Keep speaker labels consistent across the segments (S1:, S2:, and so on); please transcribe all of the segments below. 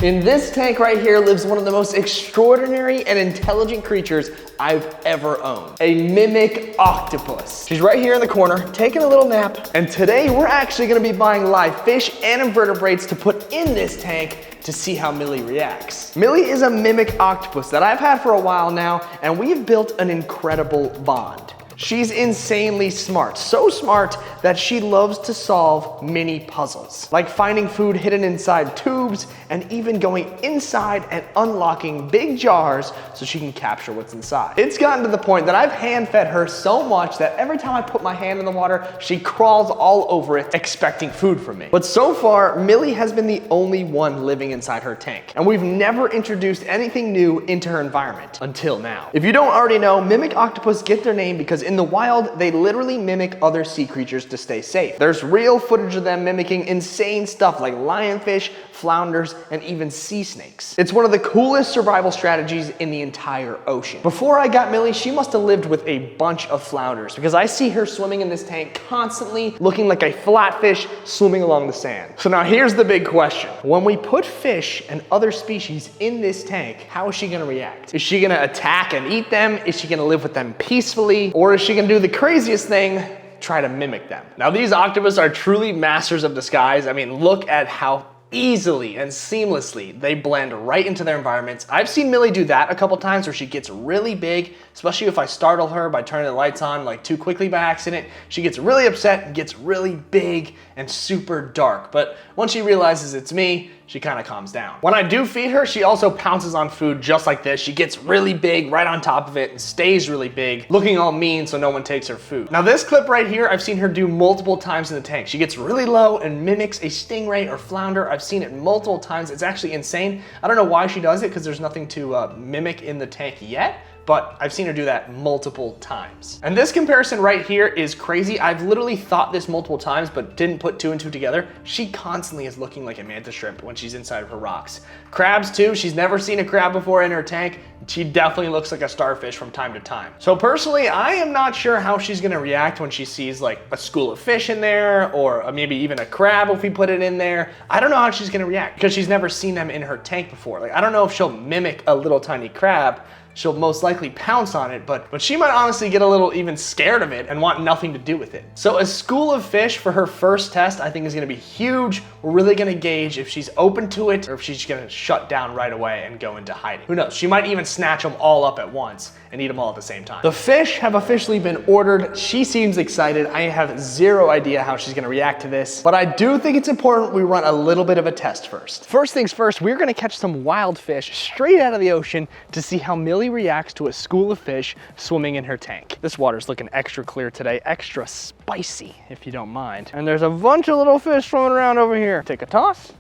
S1: In this tank right here lives one of the most extraordinary and intelligent creatures I've ever owned. A mimic octopus. She's right here in the corner, taking a little nap. And today we're actually gonna be buying live fish and invertebrates to put in this tank to see how Millie reacts. Millie is a mimic octopus that I've had for a while now, and we've built an incredible bond. She's insanely smart, so smart that she loves to solve mini puzzles, like finding food hidden inside tubes and even going inside and unlocking big jars so she can capture what's inside. It's gotten to the point that I've hand-fed her so much that every time I put my hand in the water, she crawls all over it expecting food from me. But so far, Millie has been the only one living inside her tank, and we've never introduced anything new into her environment until now. If you don't already know, mimic octopus get their name because in the wild, they literally mimic other sea creatures to stay safe. There's real footage of them mimicking insane stuff like lionfish, flounders, and even sea snakes. It's one of the coolest survival strategies in the entire ocean. Before I got Millie, she must have lived with a bunch of flounders because I see her swimming in this tank constantly looking like a flatfish swimming along the sand. So now here's the big question. When we put fish and other species in this tank, how is she gonna react? Is she gonna attack and eat them? Is she gonna live with them peacefully? Or is she gonna do the craziest thing, try to mimic them? Now these octopus are truly masters of disguise. I mean, look at how easily and seamlessly they blend right into their environments. I've seen Millie do that a couple times where she gets really big, especially if I startle her by turning the lights on like too quickly by accident. She gets really upset and gets really big and super dark. But once she realizes it's me, she kind of calms down. When I do feed her, she also pounces on food just like this. She gets really big right on top of it and stays really big, looking all mean so no one takes her food. Now this clip right here, I've seen her do multiple times in the tank. She gets really low and mimics a stingray or flounder. I've seen it multiple times. It's actually insane. I don't know why she does it because there's nothing to mimic in the tank yet, but I've seen her do that multiple times. And this comparison right here is crazy. I've literally thought this multiple times, but didn't put two and two together. She constantly is looking like a mantis shrimp when she's inside of her rocks. Crabs too, she's never seen a crab before in her tank. She definitely looks like a starfish from time to time. So personally, I am not sure how she's gonna react when she sees like a school of fish in there, or maybe even a crab if we put it in there. I don't know how she's gonna react because she's never seen them in her tank before. Like, I don't know if she'll mimic a little tiny crab. She'll most likely pounce on it, but she might honestly get a little even scared of it and want nothing to do with it. So a school of fish for her first test, I think is gonna be huge. We're really gonna gauge if she's open to it or if she's gonna shut down right away and go into hiding. Who knows? She might even snatch them all up at once and eat them all at the same time. The fish have officially been ordered. She seems excited. I have zero idea how she's gonna react to this, but I do think it's important we run a little bit of a test first. First things first, we're gonna catch some wild fish straight out of the ocean to see how Millie reacts to a school of fish swimming in her tank. This water's looking extra clear today, extra spicy, if you don't mind. And there's a bunch of little fish swimming around over here. Take a toss.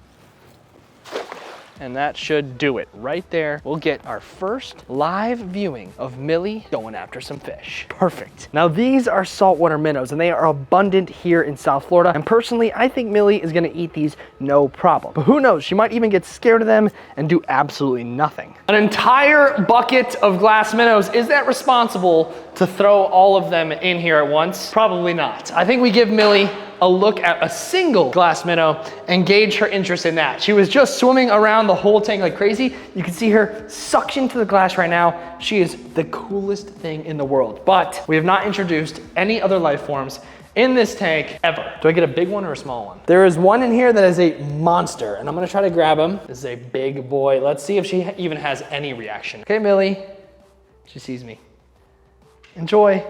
S1: And that should do it right there. We'll get our first live viewing of Millie going after some fish. Perfect. Now these are saltwater minnows and they are abundant here in South Florida. And personally, I think Millie is gonna eat these no problem. But who knows, she might even get scared of them and do absolutely nothing. An entire bucket of glass minnows, is that responsible to throw all of them in here at once? Probably not. I think we give Millie a look at a single glass minnow and gauge her interest in that. She was just swimming around the whole tank like crazy. You can see her suction to the glass right now. She is the coolest thing in the world, but we have not introduced any other life forms in this tank ever. Do I get a big one or a small one? There is one in here that is a monster, and I'm gonna try to grab him. This is a big boy. Let's see if she even has any reaction. Okay, Millie, she sees me. Enjoy.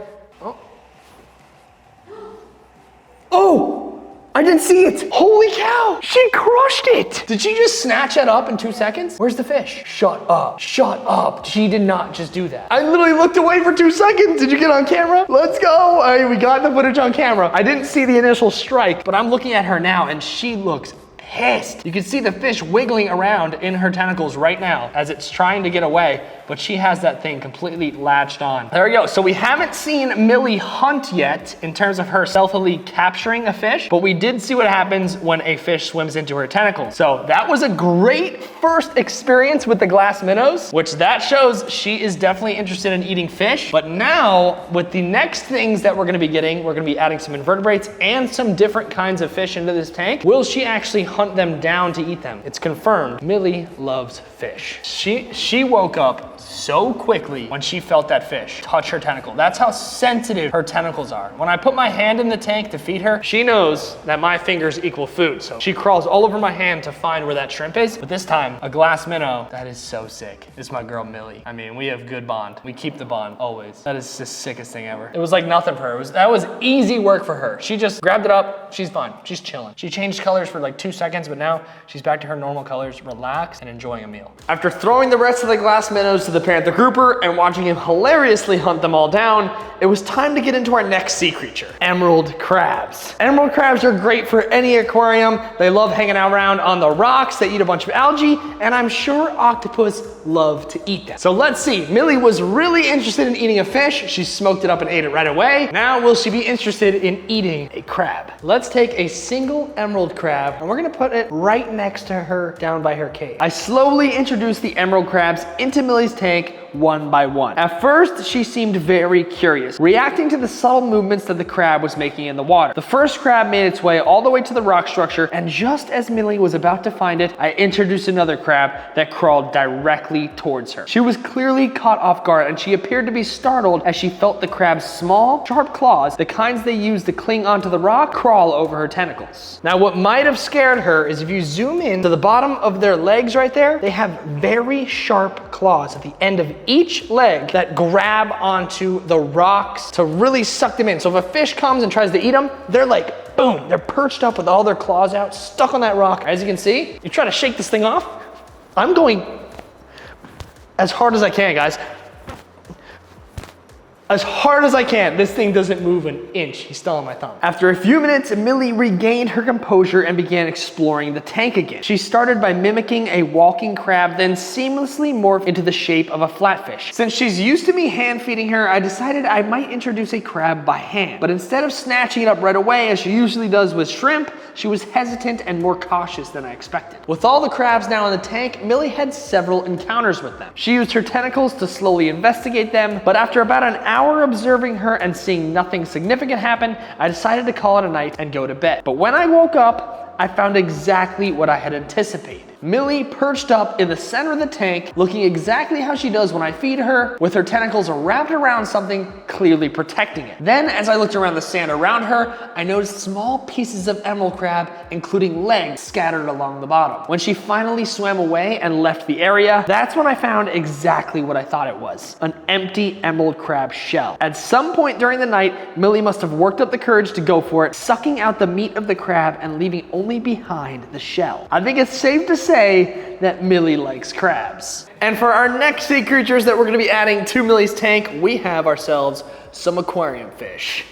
S1: Oh, I didn't see it. Holy cow, she crushed it. Did she just snatch that up in 2 seconds? Where's the fish? Shut up, shut up. She did not just do that. I literally looked away for 2 seconds. Did you get on camera? Let's go. We got the footage on camera. I didn't see the initial strike, but I'm looking at her now and she looks pissed. You can see the fish wiggling around in her tentacles right now as it's trying to get away, but she has that thing completely latched on. There we go. So we haven't seen Millie hunt yet in terms of her stealthily capturing a fish, but we did see what happens when a fish swims into her tentacles. So that was a great first experience with the glass minnows, which that shows she is definitely interested in eating fish. But now with the next things that we're gonna be getting, we're gonna be adding some invertebrates and some different kinds of fish into this tank. Will she actually hunt hunt them down to eat them. It's confirmed, Millie loves fish. She woke up so quickly when she felt that fish touch her tentacle. That's how sensitive her tentacles are. When I put my hand in the tank to feed her, she knows that my fingers equal food. So she crawls all over my hand to find where that shrimp is. But this time, a glass minnow, that is so sick. This is my girl, Millie. I mean, we have good bond. We keep the bond always. That is the sickest thing ever. It was like nothing for her. That was easy work for her. She just grabbed it up. She's fine. She's chilling. She changed colors for like 2 seconds, but now she's back to her normal colors, relaxed and enjoying a meal. After throwing the rest of the glass minnows to the panther grouper and watching him hilariously hunt them all down, it was time to get into our next sea creature, emerald crabs. Emerald crabs are great for any aquarium. They love hanging out around on the rocks. They eat a bunch of algae, and I'm sure octopus love to eat them. So let's see. Millie was really interested in eating a fish. She smoked it up and ate it right away. Now will she be interested in eating a crab? Let's take a single emerald crab, and we're gonna put it right next to her down by her cage. I slowly introduced the emerald crabs into Millie's tank one by one. At first, she seemed very curious, reacting to the subtle movements that the crab was making in the water. The first crab made its way all the way to the rock structure, and just as Millie was about to find it, I introduced another crab that crawled directly towards her. She was clearly caught off guard, and she appeared to be startled as she felt the crab's small, sharp claws, the kinds they use to cling onto the rock, crawl over her tentacles. Now, what might have scared her is if you zoom in to the bottom of their legs right there, they have very sharp claws at the end of each leg that grab onto the rocks to really suck them in. So if a fish comes and tries to eat them, they're like, boom, they're perched up with all their claws out, stuck on that rock. As you can see, you try to shake this thing off. I'm going as hard as I can, guys. As hard as I can. This thing doesn't move an inch. He's still on my thumb. After a few minutes, Millie regained her composure and began exploring the tank again. She started by mimicking a walking crab, then seamlessly morphed into the shape of a flatfish. Since she's used to me hand feeding her, I decided I might introduce a crab by hand. But instead of snatching it up right away, as she usually does with shrimp, she was hesitant and more cautious than I expected. With all the crabs now in the tank, Millie had several encounters with them. She used her tentacles to slowly investigate them, but after about an hour observing her and seeing nothing significant happen, I decided to call it a night and go to bed. But when I woke up, I found exactly what I had anticipated. Millie perched up in the center of the tank, looking exactly how she does when I feed her, with her tentacles wrapped around something, clearly protecting it. Then, as I looked around the sand around her, I noticed small pieces of emerald crab, including legs, scattered along the bottom. When she finally swam away and left the area, that's when I found exactly what I thought it was, an empty emerald crab shell. At some point during the night, Millie must have worked up the courage to go for it, sucking out the meat of the crab and leaving only behind the shell. I think it's safe to say that Millie likes crabs. And for our next sea creatures that we're gonna be adding to Millie's tank, we have ourselves some aquarium fish.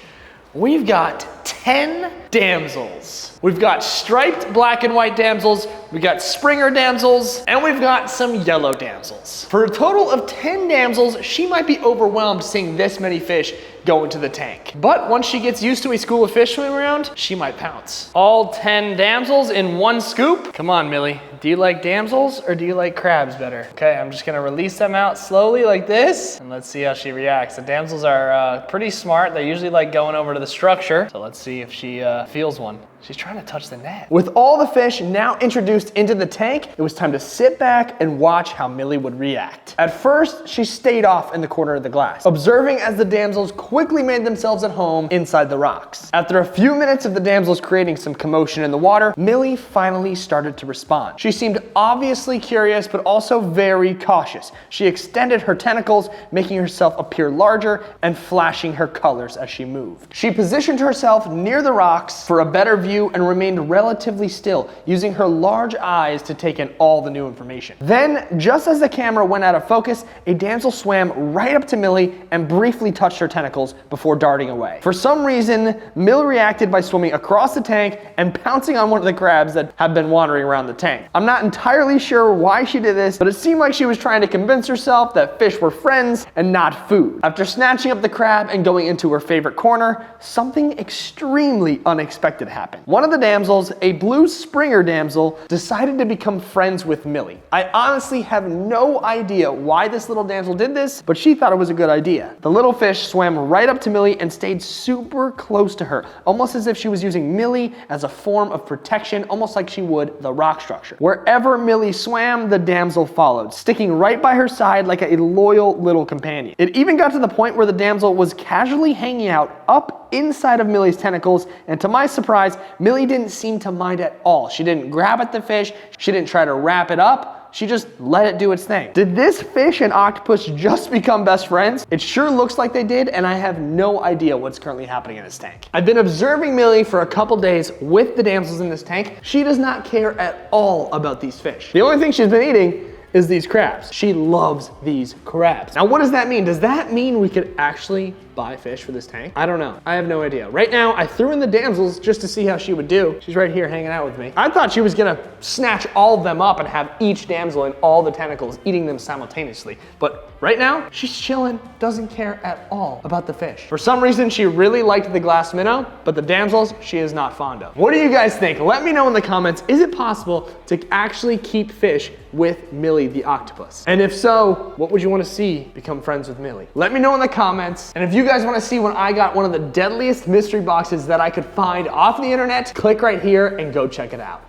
S1: We've got 10 damsels. We've got striped black and white damsels, we've got Springer damsels, and we've got some yellow damsels. For a total of 10 damsels, she might be overwhelmed seeing this many fish go into the tank. But once she gets used to a school of fish swimming around, she might pounce. All 10 damsels in one scoop? Come on, Millie. Do you like damsels or do you like crabs better? Okay, I'm just gonna release them out slowly like this, and let's see how she reacts. The damsels are pretty smart. They usually like going over to the structure. So let's see if she feels one. She's trying to touch the net. With all the fish now introduced into the tank, it was time to sit back and watch how Millie would react. At first, she stayed off in the corner of the glass, observing as the damsels quickly made themselves at home inside the rocks. After a few minutes of the damsels creating some commotion in the water, Millie finally started to respond. She seemed obviously curious, but also very cautious. She extended her tentacles, making herself appear larger and flashing her colors as she moved. She positioned herself near the rocks for a better view and remained relatively still, using her large eyes to take in all the new information. Then, just as the camera went out of focus, a damsel swam right up to Millie and briefly touched her tentacles before darting away. For some reason, Millie reacted by swimming across the tank and pouncing on one of the crabs that had been wandering around the tank. I'm not entirely sure why she did this, but it seemed like she was trying to convince herself that fish were friends and not food. After snatching up the crab and going into her favorite corner, something extremely unexpected happened. One of the damsels, a blue Springer damsel, decided to become friends with Millie. I honestly have no idea why this little damsel did this, but she thought it was a good idea. The little fish swam right up to Millie and stayed super close to her, almost as if she was using Millie as a form of protection, almost like she would the rock structure. Wherever Millie swam, the damsel followed, sticking right by her side like a loyal little companion. It even got to the point where the damsel was casually hanging out up inside of Millie's tentacles, and to my surprise, Millie didn't seem to mind at all. She didn't grab at the fish, she didn't try to wrap it up, she just let it do its thing. Did this fish and octopus just become best friends? It sure looks like they did, and I have no idea what's currently happening in this tank. I've been observing Millie for a couple days with the damsels in this tank. She does not care at all about these fish. The only thing she's been eating is these crabs. She loves these crabs. Now, what does that mean? Does that mean we could actually buy fish for this tank? I don't know. I have no idea. Right now, I threw in the damsels just to see how she would do. She's right here hanging out with me. I thought she was gonna snatch all of them up and have each damsel in all the tentacles, eating them simultaneously. But right now, she's chilling, doesn't care at all about the fish. For some reason, she really liked the glass minnow, but the damsels, she is not fond of. What do you guys think? Let me know in the comments. Is it possible to actually keep fish with Millie the octopus? And if so, what would you want to see become friends with Millie? Let me know in the comments. And if you guys want to see when I got one of the deadliest mystery boxes that I could find off the internet, click right here and go check it out.